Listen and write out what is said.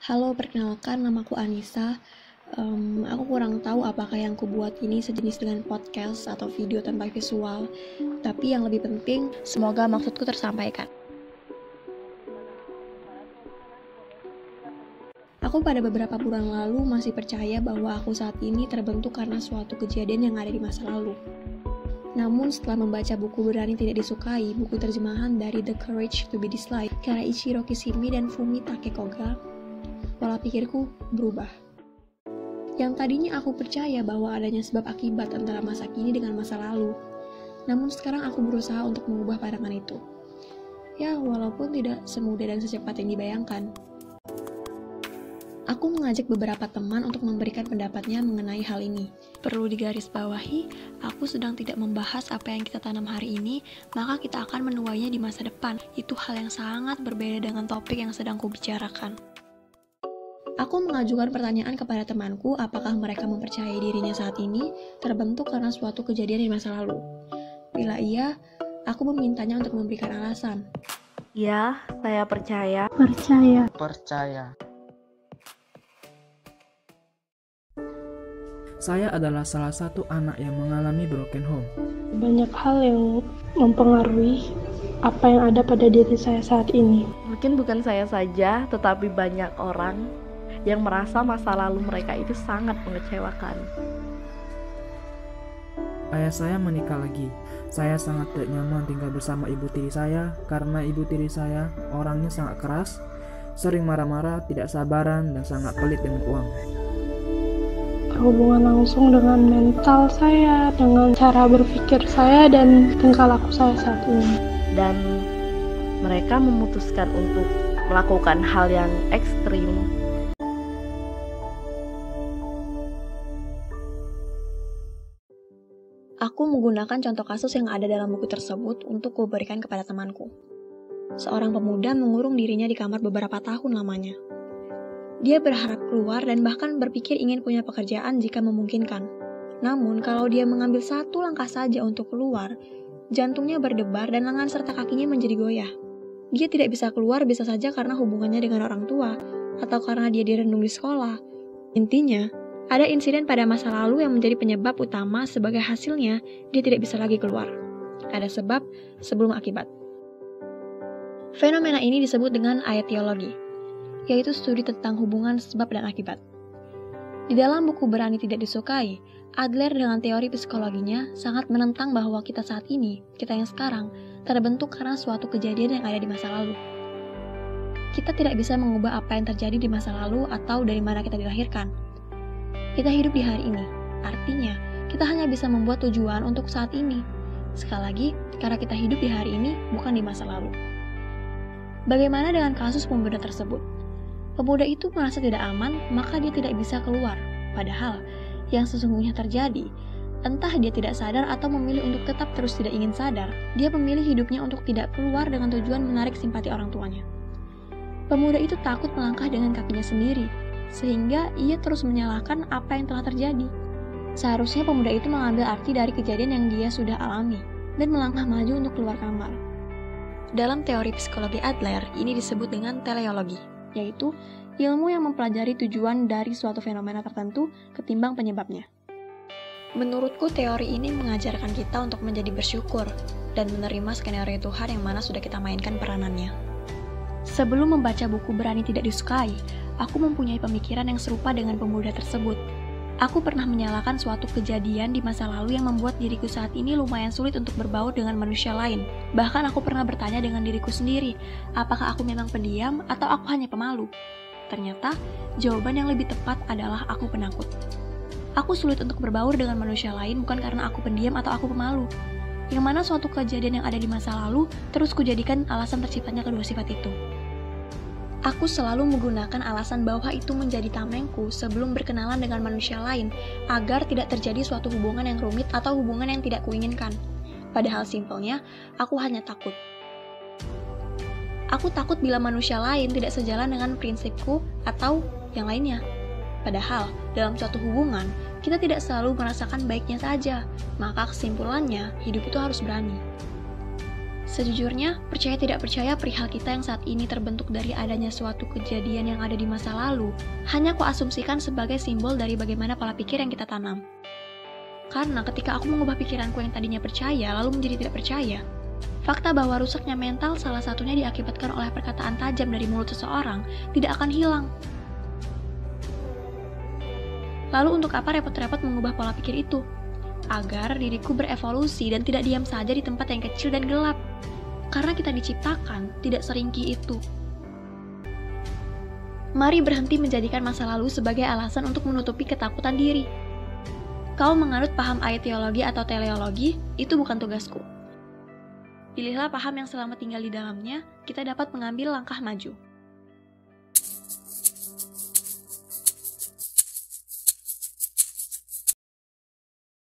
Halo, perkenalkan namaku Anissa. Aku kurang tahu apakah yang kubuat ini sejenis dengan podcast atau video tanpa visual. Tapi yang lebih penting, semoga maksudku tersampaikan. Aku pada beberapa bulan lalu masih percaya bahwa aku saat ini terbentuk karena suatu kejadian yang ada di masa lalu. Namun setelah membaca buku Berani Tidak Disukai, buku terjemahan dari The Courage to be Disliked, karya Ichiro Kishimi dan Fumi Takekoga, pola pikirku berubah. Yang tadinya aku percaya bahwa adanya sebab akibat antara masa kini dengan masa lalu. Namun sekarang aku berusaha untuk mengubah pandangan itu. Ya, walaupun tidak semudah dan secepat yang dibayangkan. Aku mengajak beberapa teman untuk memberikan pendapatnya mengenai hal ini. Perlu digarisbawahi, aku sedang tidak membahas apa yang kita tanam hari ini, maka kita akan menuainya di masa depan. Itu hal yang sangat berbeda dengan topik yang sedang kubicarakan. Aku mengajukan pertanyaan kepada temanku apakah mereka mempercayai dirinya saat ini terbentuk karena suatu kejadian di masa lalu. Bila iya, aku memintanya untuk memberikan alasan. Ya, saya percaya. Percaya. Saya adalah salah satu anak yang mengalami broken home. Banyak hal yang mempengaruhi apa yang ada pada diri saya saat ini. Mungkin bukan saya saja, tetapi banyak orang yang merasa masa lalu mereka itu sangat mengecewakan. Ayah saya menikah lagi. Saya sangat tidak nyaman tinggal bersama ibu tiri saya karena ibu tiri saya orangnya sangat keras, sering marah-marah, tidak sabaran, dan sangat pelit dengan uang. Berhubungan langsung dengan mental saya, dengan cara berpikir saya, dan tingkah laku saya saat ini. Dan mereka memutuskan untuk melakukan hal yang ekstrim. Aku menggunakan contoh kasus yang ada dalam buku tersebut untuk kuberikan kepada temanku. Seorang pemuda mengurung dirinya di kamar beberapa tahun lamanya. Dia berharap keluar dan bahkan berpikir ingin punya pekerjaan jika memungkinkan. Namun, kalau dia mengambil satu langkah saja untuk keluar, jantungnya berdebar dan lengan serta kakinya menjadi goyah. Dia tidak bisa keluar bisa saja karena hubungannya dengan orang tua, atau karena dia direndung di sekolah. Intinya, ada insiden pada masa lalu yang menjadi penyebab utama sebagai hasilnya dia tidak bisa lagi keluar. Ada sebab sebelum akibat. Fenomena ini disebut dengan aetiologi, yaitu studi tentang hubungan sebab dan akibat. Di dalam buku Berani Tidak Disukai, Adler dengan teori psikologinya sangat menentang bahwa kita saat ini, kita yang sekarang, terbentuk karena suatu kejadian yang ada di masa lalu. Kita tidak bisa mengubah apa yang terjadi di masa lalu atau dari mana kita dilahirkan. Kita hidup di hari ini, artinya kita hanya bisa membuat tujuan untuk saat ini. Sekali lagi, karena kita hidup di hari ini, bukan di masa lalu. Bagaimana dengan kasus pemuda tersebut? Pemuda itu merasa tidak aman, maka dia tidak bisa keluar. Padahal, yang sesungguhnya terjadi, entah dia tidak sadar atau memilih untuk tetap terus tidak ingin sadar, dia memilih hidupnya untuk tidak keluar dengan tujuan menarik simpati orang tuanya. Pemuda itu takut melangkah dengan kakinya sendiri, sehingga ia terus menyalahkan apa yang telah terjadi. Seharusnya pemuda itu mengambil arti dari kejadian yang dia sudah alami, dan melangkah maju untuk keluar kamar. Dalam teori psikologi Adler, ini disebut dengan teleologi, yaitu ilmu yang mempelajari tujuan dari suatu fenomena tertentu ketimbang penyebabnya. Menurutku, teori ini mengajarkan kita untuk menjadi bersyukur dan menerima skenario Tuhan yang mana sudah kita mainkan peranannya. Sebelum membaca buku Berani Tidak Disukai, aku mempunyai pemikiran yang serupa dengan pemuda tersebut. Aku pernah menyalahkan suatu kejadian di masa lalu yang membuat diriku saat ini lumayan sulit untuk berbaur dengan manusia lain. Bahkan aku pernah bertanya dengan diriku sendiri, apakah aku memang pendiam atau aku hanya pemalu? Ternyata, jawaban yang lebih tepat adalah aku penakut. Aku sulit untuk berbaur dengan manusia lain bukan karena aku pendiam atau aku pemalu. Yang mana suatu kejadian yang ada di masa lalu terus kujadikan alasan terciptanya kedua sifat itu. Aku selalu menggunakan alasan bahwa itu menjadi tamengku sebelum berkenalan dengan manusia lain agar tidak terjadi suatu hubungan yang rumit atau hubungan yang tidak kuinginkan. Padahal simpelnya, aku hanya takut. Aku takut bila manusia lain tidak sejalan dengan prinsipku atau yang lainnya. Padahal, dalam suatu hubungan, kita tidak selalu merasakan baiknya saja. Maka kesimpulannya, hidup itu harus berani. Sejujurnya, percaya tidak percaya perihal kita yang saat ini terbentuk dari adanya suatu kejadian yang ada di masa lalu, hanya kuasumsikan sebagai simbol dari bagaimana pola pikir yang kita tanam. Karena ketika aku mengubah pikiranku yang tadinya percaya, lalu menjadi tidak percaya, fakta bahwa rusaknya mental salah satunya diakibatkan oleh perkataan tajam dari mulut seseorang tidak akan hilang. Lalu untuk apa repot-repot mengubah pola pikir itu? Agar diriku berevolusi dan tidak diam saja di tempat yang kecil dan gelap. Karena kita diciptakan tidak seringkih itu. Mari berhenti menjadikan masa lalu sebagai alasan untuk menutupi ketakutan diri. Kau menganut paham aetiologi atau teleologi, itu bukan tugasku. Pilihlah paham yang selama tinggal di dalamnya, kita dapat mengambil langkah maju.